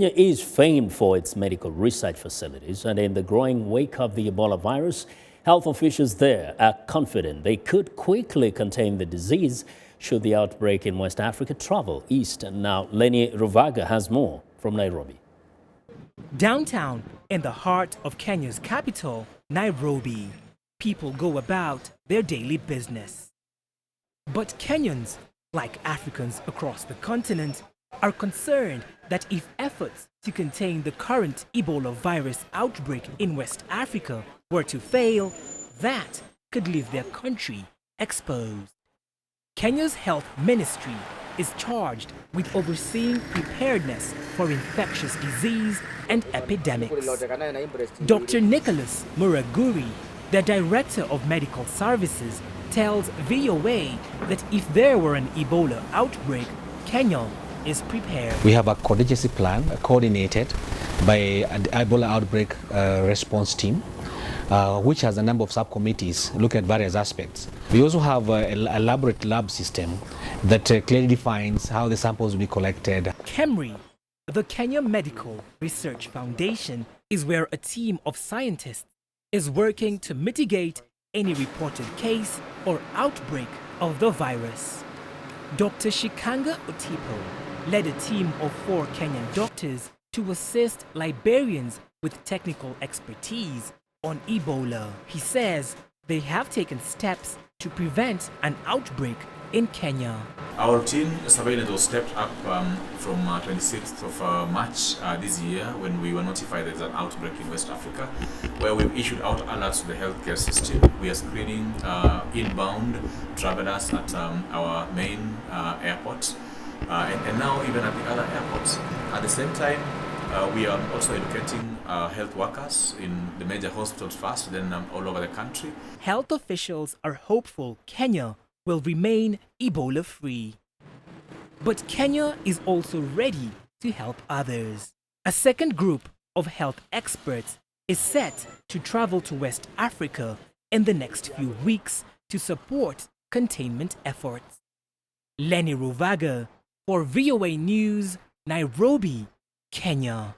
Kenya is famed for its medical research facilities, and in the growing wake of the Ebola virus, health officials there are confident they could quickly contain the disease should the outbreak in West Africa travel east. And now Lenny Ruvaga has more from Nairobi. Downtown, in the heart of Kenya's capital, Nairobi, people go about their daily business. But Kenyans, like Africans across the continent, are concerned that if efforts to contain the current Ebola virus outbreak in West Africa were to fail, that could leave their country exposed. Kenya's health ministry is charged with overseeing preparedness for infectious disease and epidemics. Dr. Nicholas Muraguri, the Director of Medical Services, tells VOA that if there were an Ebola outbreak, Kenya is prepared. We have a contingency plan coordinated by an Ebola outbreak response team, which has a number of subcommittees looking at various aspects. We also have a elaborate lab system that clearly defines how the samples will be collected. KEMRI, the Kenya Medical Research Foundation, is where a team of scientists is working to mitigate any reported case or outbreak of the virus. Dr. Shikanga Otipo led a team of 4 Kenyan doctors to assist Liberians with technical expertise on Ebola. He says they have taken steps to prevent an outbreak in Kenya. Our routine surveillance was stepped up from 26th of March this year, when we were notified there's an outbreak in West Africa, where we've issued out alerts to the healthcare system. We are screening inbound travelers at our main airport and now even at the other airports. At the same time, we are also educating health workers in the major hospitals first, then all over the country. Health officials are hopeful Kenya will remain Ebola-free. But Kenya is also ready to help others. A second group of health experts is set to travel to West Africa in the next few weeks to support containment efforts. Lenny Ruvaga for VOA News, Nairobi, Kenya.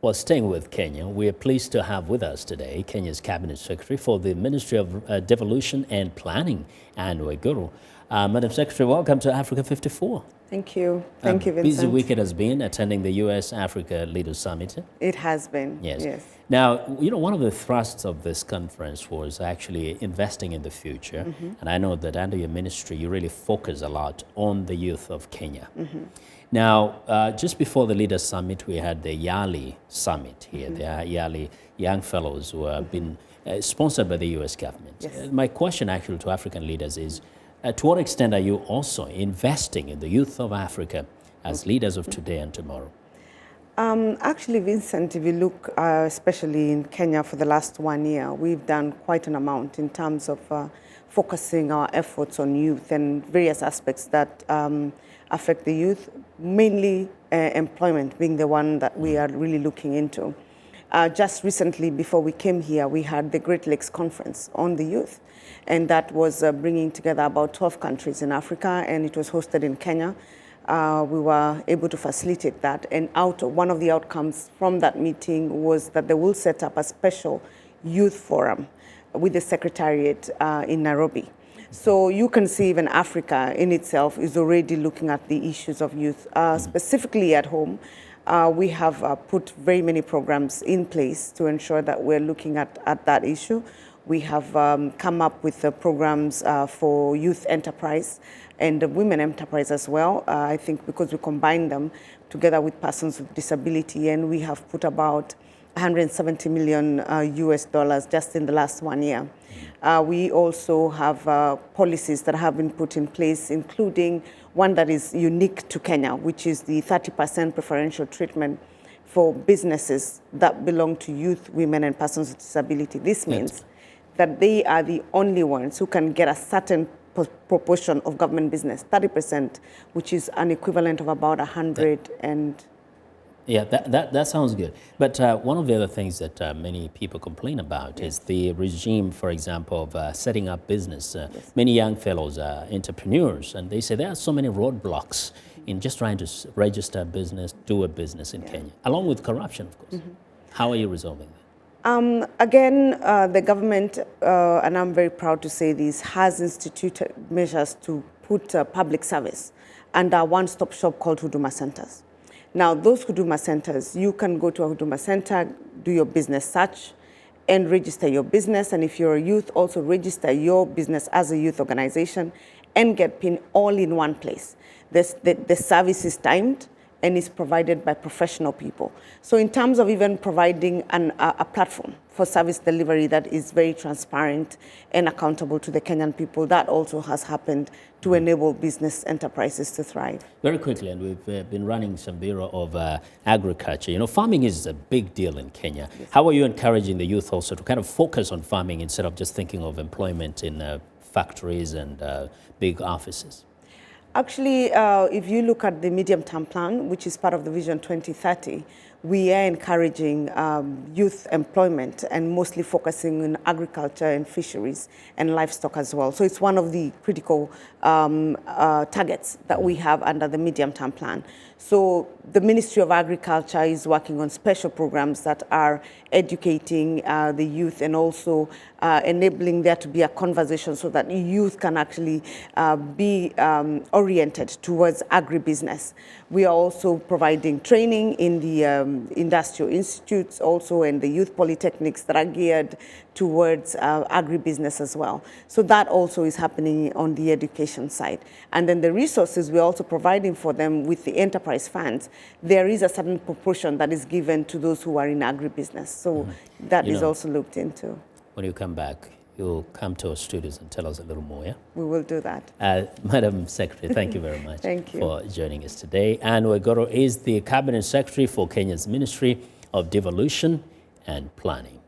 Well, staying with Kenya, we are pleased to have with us today Kenya's Cabinet Secretary for the Ministry of Devolution and Planning, and Waiguru. Madam Secretary, welcome to Africa 54. Thank you. Thank you, Vincent. Busy week it has been attending the U.S. Africa Leaders Summit. It has been, yes. Now, you know, one of the thrusts of this conference was actually investing in the future. And I know that under your ministry, you really focus a lot on the youth of Kenya. Now, just before the Leaders Summit, we had the Yali Summit here, the Yali Young Fellows who have been sponsored by the U.S. government. Yes. My question actually to African leaders is, to what extent are you also investing in the youth of Africa as leaders of today and tomorrow? Actually, Vincent, if you look especially in Kenya for the last 1 year, we've done quite an amount in terms of focusing our efforts on youth and various aspects that affect the youth, mainly employment being the one that we are really looking into. Just recently, before we came here, we had the Great Lakes Conference on the youth, and that was bringing together about 12 countries in Africa, and it was hosted in Kenya. We were able to facilitate that, and one of the outcomes from that meeting was that they will set up a special youth forum with the Secretariat in Nairobi. So you can see even Africa in itself is already looking at the issues of youth, specifically at home. We have put very many programs in place to ensure that we're looking at that issue. We have come up with programs for youth enterprise and women enterprise as well. I think because we combine them together with persons with disability, and we have put about $170 million US just in the last 1 year. We also have policies that have been put in place, including one that is unique to Kenya, which is the 30% preferential treatment for businesses that belong to youth, women, and persons with disability. This means that they are the only ones who can get a certain proportion of government business, 30%, which is an equivalent of about 100 and... Yeah, that sounds good. But one of the other things that many people complain about is the regime, for example, of setting up business. Many young fellows are entrepreneurs, and they say there are so many roadblocks in just trying to register a business, do a business in Kenya, along with corruption, of course. How are you resolving that? Again, the government, and I'm very proud to say this, has instituted measures to put public service under a one-stop shop called Huduma Centers. Now, those Huduma Centers, you can go to a Huduma Center, do your business search, and register your business. And if you're a youth, also register your business as a youth organization and get PIN all in one place. The service is timed and is provided by professional people. So in terms of even providing a platform for service delivery that is very transparent and accountable to the Kenyan people, that also has happened to enable business enterprises to thrive. Very quickly, and we've been running some Bureau of Agriculture. You know, farming is a big deal in Kenya. Yes. How are you encouraging the youth also to kind of focus on farming instead of just thinking of employment in factories and big offices? Actually, if you look at the medium-term plan, which is part of the Vision 2030, we are encouraging youth employment and mostly focusing on agriculture and fisheries and livestock as well. So it's one of the critical targets that we have under the medium-term plan. So the Ministry of Agriculture is working on special programs that are educating the youth and also enabling there to be a conversation so that youth can actually be oriented towards agribusiness. We are also providing training in the industrial institutes also and the youth polytechnics that are geared towards agribusiness as well. So that also is happening on the education side. And then the resources we're also providing for them with the enterprise funds, there is a certain proportion that is given to those who are in agribusiness. So that is also looked into. When you come back, you'll come to our studios and tell us a little more, yeah? We will do that. Madam Secretary, thank you very much Thank you. for joining us today. And Waiguru is the Cabinet Secretary for Kenya's Ministry of Devolution and Planning.